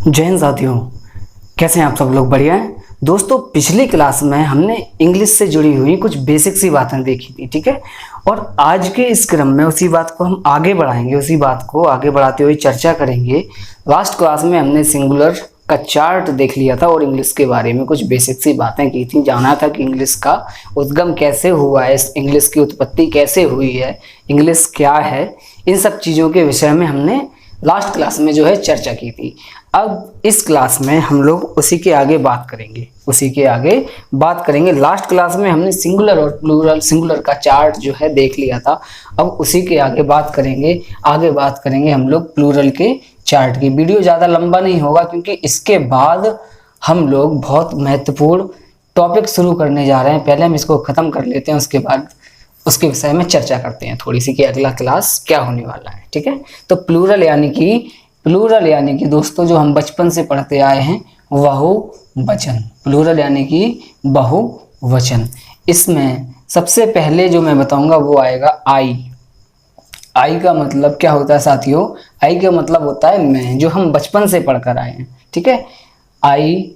जय हिंद साथियों, कैसे हैं आप सब लोग? बढ़िया हैं दोस्तों। पिछली क्लास में हमने इंग्लिश से जुड़ी हुई कुछ बेसिक सी बातें देखी थी, ठीक है। और आज के इस क्रम में उसी बात को हम आगे बढ़ाएंगे, उसी बात को आगे बढ़ाते हुए चर्चा करेंगे। लास्ट क्लास में हमने सिंगुलर का चार्ट देख लिया था और इंग्लिश के बारे में कुछ बेसिक सी बातें की थी। जाना था कि इंग्लिश का उद्गम कैसे हुआ है, इंग्लिश की उत्पत्ति कैसे हुई है, इंग्लिश क्या है, इन सब चीज़ों के विषय में हमने लास्ट क्लास में जो है चर्चा की थी। अब इस क्लास में हम लोग उसी के आगे बात करेंगे। लास्ट क्लास में हमने सिंगुलर और प्लूरल, सिंगुलर का चार्ट जो है देख लिया था। अब उसी के आगे बात करेंगे हम लोग प्लूरल के चार्ट की। वीडियो ज़्यादा लंबा नहीं होगा क्योंकि इसके बाद हम लोग बहुत महत्वपूर्ण टॉपिक शुरू करने जा रहे हैं। पहले हम इसको ख़त्म कर लेते हैं, उसके बाद उसके विषय में चर्चा करते हैं थोड़ी सी कि अगला क्लास क्या होने वाला है, ठीक है। तो प्लूरल यानी कि दोस्तों जो हम बचपन से पढ़ते आए हैं, बहुवचन। प्लूरल यानी कि बहुवचन। इसमें सबसे पहले जो मैं बताऊंगा वो आएगा आई का मतलब क्या होता है साथियों? आई का मतलब होता है मैं, जो हम बचपन से पढ़कर आए हैं, ठीक है। आई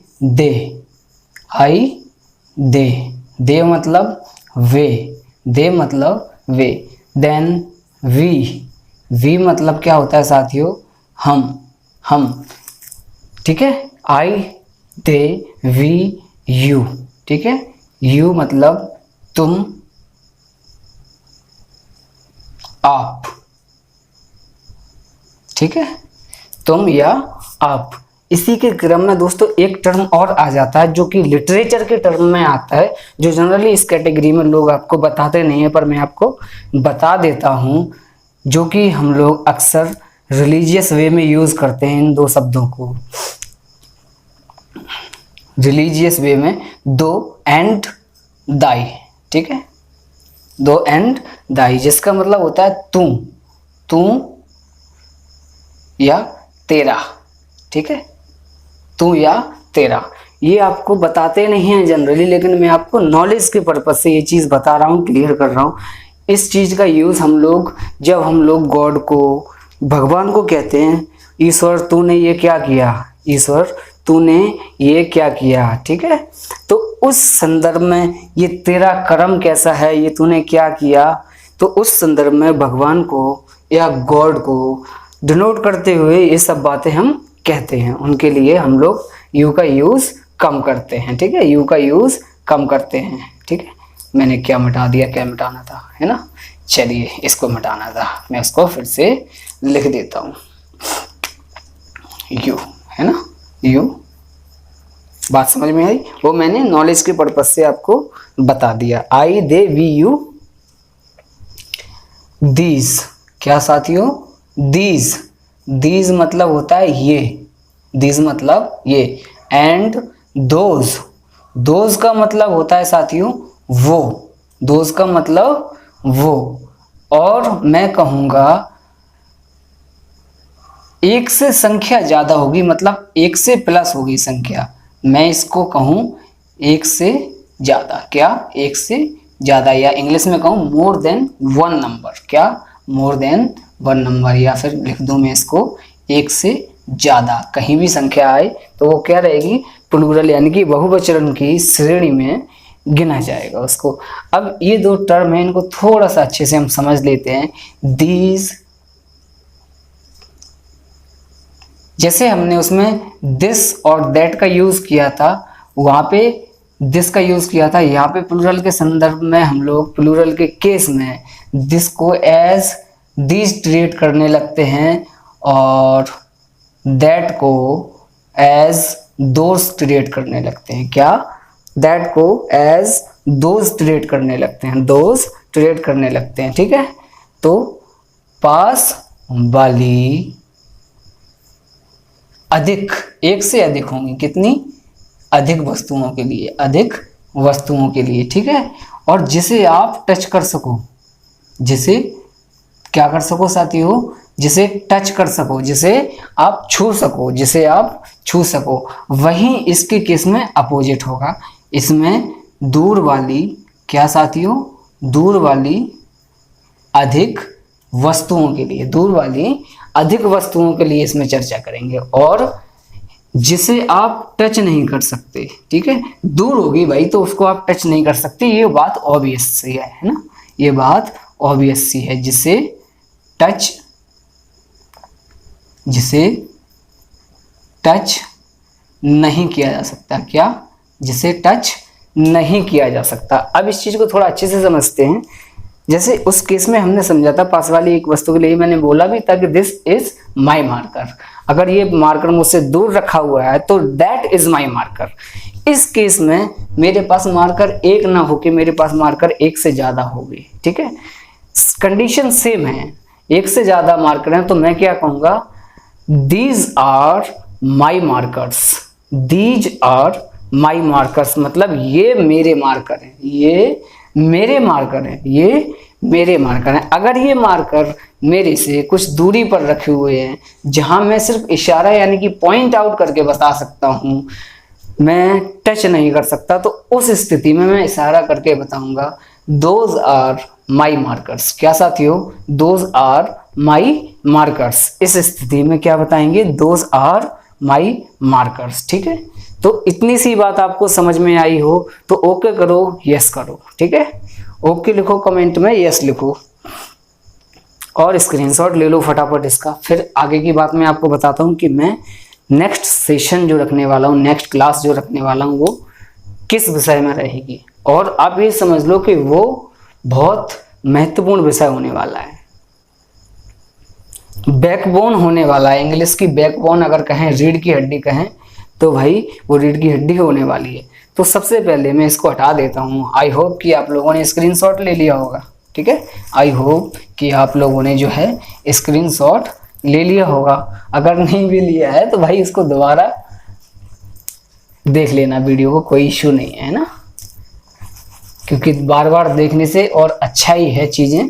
दे मतलब वे। देन वी मतलब क्या होता है साथियों? हम, ठीक है। आई दे वी यू, ठीक है। यू मतलब तुम, आप, ठीक है, तुम या आप। इसी के क्रम में दोस्तों एक टर्म और आ जाता है जो कि लिटरेचर के टर्म में आता है, जो जनरली इस कैटेगरी में लोग आपको बताते नहीं है, पर मैं आपको बता देता हूं, जो कि हम लोग अक्सर रिलीजियस वे में यूज करते हैं इन दो शब्दों को। रिलीजियस वे में दो एंड दाई, ठीक है, दो एंड दाई, जिसका मतलब होता है तू या तेरा, ठीक है, तू या तेरा। ये आपको बताते नहीं हैं जनरली, लेकिन मैं आपको नॉलेज के पर्पज से ये चीज़ बता रहा हूँ, क्लियर कर रहा हूँ। इस चीज़ का यूज़ हम लोग जब हम लोग गॉड को, भगवान को कहते हैं, ईश्वर तूने ये क्या किया, ईश्वर तूने ये क्या किया, ठीक है। तो उस संदर्भ में ये तेरा कर्म कैसा है, ये तूने क्या किया, तो उस संदर्भ में भगवान को या गॉड को डिनोट करते हुए ये सब बातें हम कहते हैं। उनके लिए हम लोग यू का यूज़ कम करते हैं, ठीक है, यू का यूज़ कम करते हैं, ठीक है। मैंने क्या मिटा दिया, क्या मिटाना था, है ना। चलिए इसको मिटाना था, मैं इसको फिर से लिख देता हूँ। यू, है ना, यू। बात समझ में आई? वो मैंने नॉलेज के पर्पज से आपको बता दिया। आई दे वी यू। दीज, क्या साथियों? दीज मतलब होता है ये, दीज मतलब ये। एंड दोज का मतलब होता है साथियों वो, दोज का मतलब वो। और मैं कहूँगा एक से संख्या ज़्यादा होगी, मतलब एक से प्लस होगी संख्या, मैं इसको कहूँ एक से ज़्यादा। क्या? एक से ज़्यादा, या इंग्लिश में कहूँ मोर देन वन नंबर। क्या? मोर देन वन नंबर, या फिर लिख दूँ मैं इसको एक से ज़्यादा। कहीं भी संख्या आए तो वो क्या रहेगी? प्लूरल यानी कि बहुवचन की श्रेणी में गिना जाएगा उसको। अब ये दो टर्म है, इनको थोड़ा सा अच्छे से हम समझ लेते हैं। दीज, जैसे हमने उसमें दिस और दैट का यूज किया था, वहां पे दिस का यूज किया था, यहाँ पे प्लूरल के संदर्भ में हम लोग प्लूरल के केस में दिस को एज दीज ट्रीट करने लगते हैं और दैट को एज दोज ट्रीट करने लगते हैं। क्या? दैट को एज दोज ट्रीट करने लगते हैं, दोज ट्रीट करने लगते हैं, ठीक है। तो पास वाली अधिक, एक से अधिक होंगी, कितनी? अधिक वस्तुओं के लिए, अधिक वस्तुओं के लिए, ठीक है। और जिसे आप टच कर सको, जिसे क्या कर सको साथियों? जिसे टच कर सको, जिसे आप छू सको, जिसे आप छू सको। वहीं इसके केस में अपोजिट होगा। इसमें दूर वाली, क्या साथियों? दूर वाली अधिक वस्तुओं के लिए, दूर वाली अधिक वस्तुओं के लिए इसमें चर्चा करेंगे। और जिसे आप टच नहीं कर सकते, ठीक है, दूर होगी भाई तो उसको आप टच नहीं कर सकते, ये बात ऑब्वियस सी है ना, ये बात ऑब्वियस सी है। जिसे टच नहीं किया जा सकता, क्या, जिसे टच नहीं किया जा सकता। अब इस चीज को थोड़ा अच्छे से समझते हैं। जैसे उस केस में हमने समझा था पास वाली एक वस्तु के लिए मैंने बोला भी था कि दिस इज माय मार्कर, अगर ये मार्कर मुझसे दूर रखा हुआ है तो दैट इज माय मार्कर। इस केस में मेरे पास मार्कर एक ना होके मेरे पास मार्कर एक से ज्यादा होगी, ठीक है, कंडीशन सेम है, एक से ज्यादा मार्कर हैं तो मैं क्या कहूंगा, these are my markers, these are my markers, मतलब ये मेरे मार्कर हैं, ये मेरे मार्कर हैं, ये मेरे मार्कर हैं। अगर ये मार्कर मेरे से कुछ दूरी पर रखे हुए हैं जहां मैं सिर्फ इशारा यानी कि पॉइंट आउट करके बता सकता हूं, मैं टच नहीं कर सकता, तो उस स्थिति में मैं इशारा करके बताऊंगा दोज आर माई मार्कर्स। क्या साथियों, दोज आर माई मार्कर्स। इस स्थिति में क्या बताएंगे, दोज आर माई मार्कर्स, ठीक है। तो इतनी सी बात आपको समझ में आई हो तो ओके करो, यस करो, ठीक है, ओके लिखो कमेंट में, यस लिखो और स्क्रीनशॉट ले लो फटाफट इसका। फिर आगे की बात मैं आपको बताता हूँ कि मैं नेक्स्ट सेशन जो रखने वाला हूँ, नेक्स्ट क्लास जो रखने वाला हूँ वो किस विषय में रहेगी, और आप ये समझ लो कि वो बहुत महत्वपूर्ण विषय होने वाला है, बैकबोन होने वाला है। इंग्लिश की बैकबोन अगर कहें, रीढ़ की हड्डी कहें तो भाई वो रीढ़ की हड्डी होने वाली है। तो सबसे पहले मैं इसको हटा देता हूँ। आई होप कि आप लोगों ने स्क्रीनशॉट ले लिया होगा, ठीक है, आई होप कि आप लोगों ने जो है स्क्रीनशॉट ले लिया होगा। अगर नहीं भी लिया है तो भाई इसको दोबारा देख लेना वीडियो को, कोई इशू नहीं है ना, क्योंकि बार बार देखने से और अच्छा ही है, चीज़ें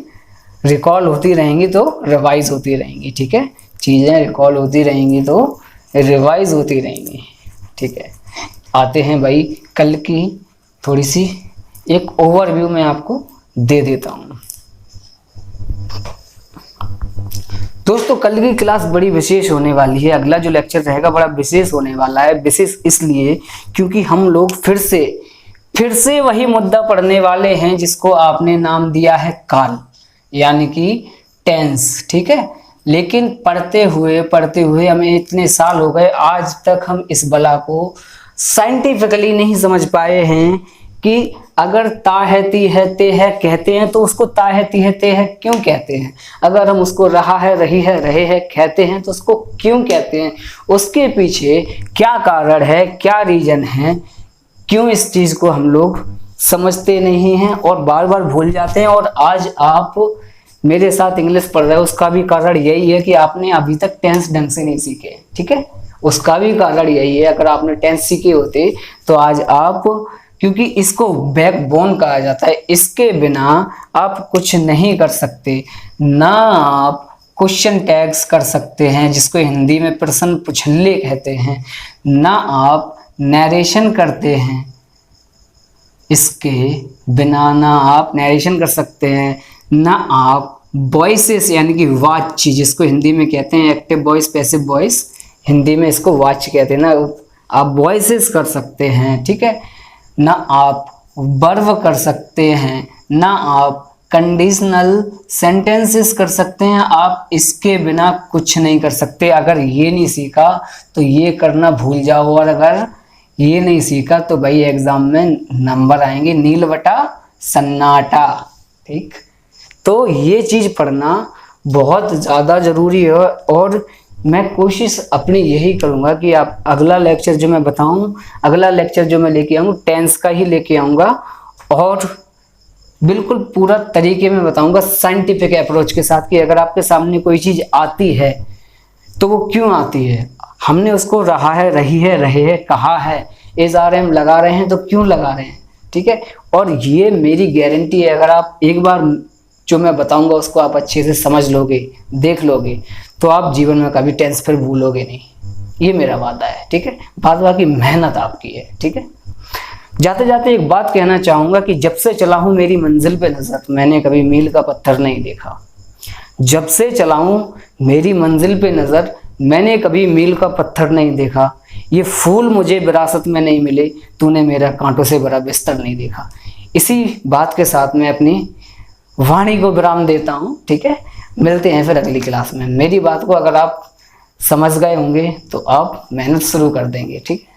रिकॉल होती रहेंगी तो रिवाइज होती रहेंगी, ठीक है, चीज़ें रिकॉल होती रहेंगी तो रिवाइज होती रहेंगी, ठीक है। आते हैं भाई कल की थोड़ी सी एक ओवरव्यू मैं आपको दे देता हूँ। दोस्तों कल की क्लास बड़ी विशेष होने वाली है, अगला जो लेक्चर रहेगा बड़ा विशेष होने वाला है। विशेष इसलिए क्योंकि हम लोग फिर से वही मुद्दा पढ़ने वाले हैं जिसको आपने नाम दिया है काल, यानी कि टेंस, ठीक है। लेकिन पढ़ते हुए हमें इतने साल हो गए, आज तक हम इस बला को साइंटिफिकली नहीं समझ पाए हैं कि अगर ता है ती है ते है कहते हैं तो उसको ता है ती है ते है क्यों कहते हैं, अगर हम उसको रहा है रही है रहे है कहते हैं तो उसको क्यों कहते हैं, उसके पीछे क्या कारण है, क्या रीजन है, क्यों इस चीज को हम लोग समझते नहीं हैं और बार बार भूल जाते हैं। और आज आप मेरे साथ इंग्लिश पढ़ रहे हो उसका भी कारण यही है कि आपने अभी तक टेंस ढंग से नहीं सीखे, ठीक है, उसका भी कारण यही है। अगर आपने टेंस सीखे होते तो आज आप, क्योंकि इसको बैकबोन कहा जाता है, इसके बिना आप कुछ नहीं कर सकते, ना आप क्वेश्चन टैग्स कर सकते हैं जिसको हिंदी में प्रश्न पुछल्ले कहते हैं, ना आप नरेशन करते हैं, इसके बिना ना आप नरेशन कर सकते हैं, ना आप वॉइसेस यानी कि वाच जिसको हिंदी में कहते हैं active voice passive voice, Hindi में इसको वाच कहते हैं ना, आप वॉइसेस कर सकते हैं, ठीक है, ना आप वर्ब कर सकते हैं, ना आप कंडीशनल सेंटेंसेस कर सकते हैं, आप इसके बिना कुछ नहीं कर सकते। अगर ये नहीं सीखा तो ये करना भूल जाओ, और अगर ये नहीं सीखा तो भाई एग्जाम में नंबर आएंगे नील बटा सन्नाटा, ठीक। तो ये चीज़ पढ़ना बहुत ज़्यादा ज़रूरी है और मैं कोशिश अपनी यही करूँगा कि आप अगला लेक्चर जो मैं बताऊँ, अगला लेक्चर जो मैं लेके आऊँ टेंस का ही लेके आऊँगा और बिल्कुल पूरा तरीके में बताऊँगा साइंटिफिक अप्रोच के साथ कि अगर आपके सामने कोई चीज़ आती है तो वो क्यों आती है, हमने उसको रहा है रही है रहे है कहा है, SRM लगा रहे हैं तो क्यों लगा रहे हैं, ठीक है। और ये मेरी गारंटी है, अगर आप एक बार जो मैं बताऊंगा उसको आप अच्छे से समझ लोगे, देख लोगे, तो आप जीवन में कभी टेंस फिर भूलोगे नहीं, ये मेरा वादा है, ठीक है। बाद बाकी मेहनत आपकी है, ठीक है। जाते जाते एक बात कहना चाहूंगा कि जब से चला हूं मेरी मंजिल पे नजर, मैंने कभी मील का पत्थर नहीं देखा। जब से चला हूं मेरी मंजिल पे नजर, मैंने कभी मील का पत्थर नहीं देखा। ये फूल मुझे विरासत में नहीं मिले, तूने मेरा कांटों से भरा बिस्तर नहीं देखा। इसी बात के साथ मैं अपनी वाणी को विराम देता हूँ। ठीक है, मिलते हैं फिर अगली क्लास में। मेरी बात को अगर आप समझ गए होंगे तो आप मेहनत शुरू कर देंगे। ठीक है।